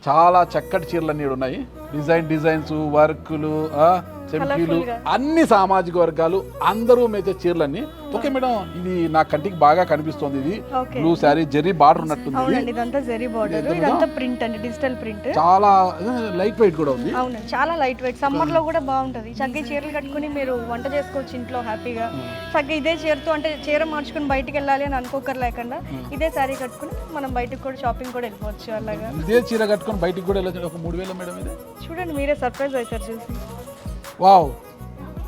చాలా చక్కటి చీరలన్నీ ఉన్నాయి. డిజైన్స్, వర్కులు, చెంకీలు, అన్ని సామాజిక వర్గాలు అందరూ మేచే చీరలన్నీ. ఓకే మేడం, ఇది నా కంటికి బాగా కనిపిస్తుంది. ఇది బ్లూ శారీ, జెరీ బార్డర్ ఉన్నట్టుంది. ఇదంతా జెరీ బార్డర్, ఇదంతా ప్రింట్ అండి, డిజిటల్ ప్రింట్. చాలా లైట్ వెయిట్ కూడా ఉంది. అవును, చాలా లైట్ వెయిట్. సమ్మర్ లో కూడా బాగుంటది. చక్కగా చీరలు కట్టుకుని మీరు వంట చేసుకోవచ్చు ఇంట్లో హ్యాపీగా. చక్కగా ఇదే చీరతో అంటే చీర మార్చుకుని బయటికి వెళ్ళాలి అని అనుకోకర్ లేకుండా ఇదే శారీ కట్టుకుని మనం బయటకు కూడా షాపింగ్ కూడా వెళ్ళిపోవచ్చు. అలాగా ఇదే చీర కట్టుకుని బయటికి కూడా వెళ్ళచ్చు. ఒక 3000 మేడం ఇది. చూడండి, మీరే సర్ప్రైజ్ అవుతారు చూసి. వావ్,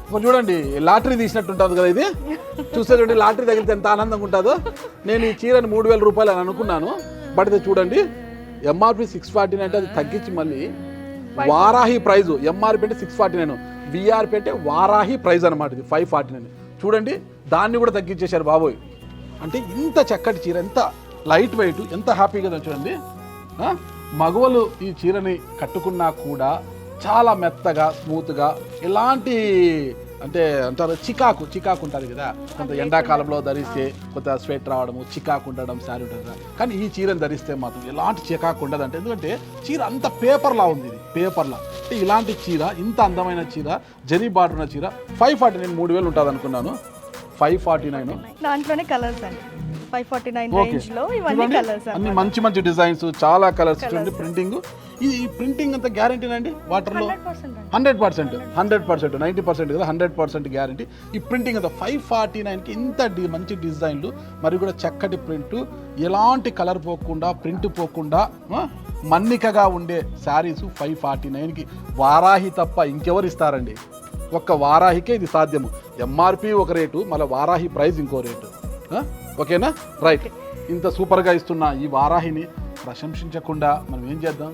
ఇప్పుడు చూడండి లాటరీ తీసినట్టు ఉంటుంది కదా ఇది. చూస్తే చూడండి, లాటరీ తగిలితే ఎంత ఆనందంగా ఉంటుందో. నేను ఈ చీరని 3000 రూపాయలు అని అనుకున్నాను. బట్ ఇది చూడండి, ఎంఆర్పి 649 అంటే అది తగ్గించి మళ్ళీ వారాహి ప్రైజు. ఎంఆర్పి అంటే 649, విఆర్పి అంటే వారాహి ప్రైజ్ అనమాట. ఇది 549. చూడండి, దాన్ని కూడా తగ్గించేశారు బాబోయ్. అంటే ఇంత చక్కటి చీర, ఎంత లైట్ వెయిట్, ఎంత హ్యాపీగా చూడండి. మగవలు ఈ చీరని కట్టుకున్నా కూడా చాలా మెత్తగా, స్మూత్గా, ఎలాంటి అంటే అంటారు చికాకు ఉంటుంది కదా. కొంత ఎండాకాలంలో ధరిస్తే కొంత స్వెట్ రావడము, చికాకు ఉండడం శారీ ఉంటుంది కదా. కానీ ఈ చీరను ధరిస్తే మాత్రం ఎలాంటి చికాకు ఉండదు. అంటే ఎందుకంటే చీర అంత పేపర్లా ఉంది. ఇది పేపర్లా. అంటే ఇలాంటి చీర, ఇంత అందమైన చీర, జరీ బార్డర్ ఉన్న చీర 549, 3000 ఉంటుంది అనుకున్నాను. 549. దాంట్లోనే కలర్స్ అండి. 549 రేంజ్ లో ఇవన్నీ కలర్స్, అన్ని మంచి డిజైన్స్, చాలా కలర్స్. చూడండి ప్రింటింగ్. ఈ ప్రింటింగ్ అంతా గ్యారంటీ అండి వాటర్లో 100%, 90% కదా, 100% గ్యారంటీ. ఈ ప్రింటింగ్ అంతా 549కి ఇంత మంచి డిజైన్లు, మరి కూడా చక్కటి ప్రింట్, ఎలాంటి కలర్ పోకుండా, ప్రింట్ పోకుండా మన్నికగా ఉండే శారీస్ 549కి. వారాహి తప్ప ఇంకెవరు ఇస్తారండి? ఒక్క వారాహికే ఇది సాధ్యము. ఎంఆర్పి ఒక రేటు, మళ్ళీ వారాహి ప్రైస్ ఇంకో రేటు. ఓకేనా? రైట్. ఇంత సూపర్గా ఇస్తున్న ఈ వారాహిని ప్రశంసించకుండా మనం ఏం చేద్దాం?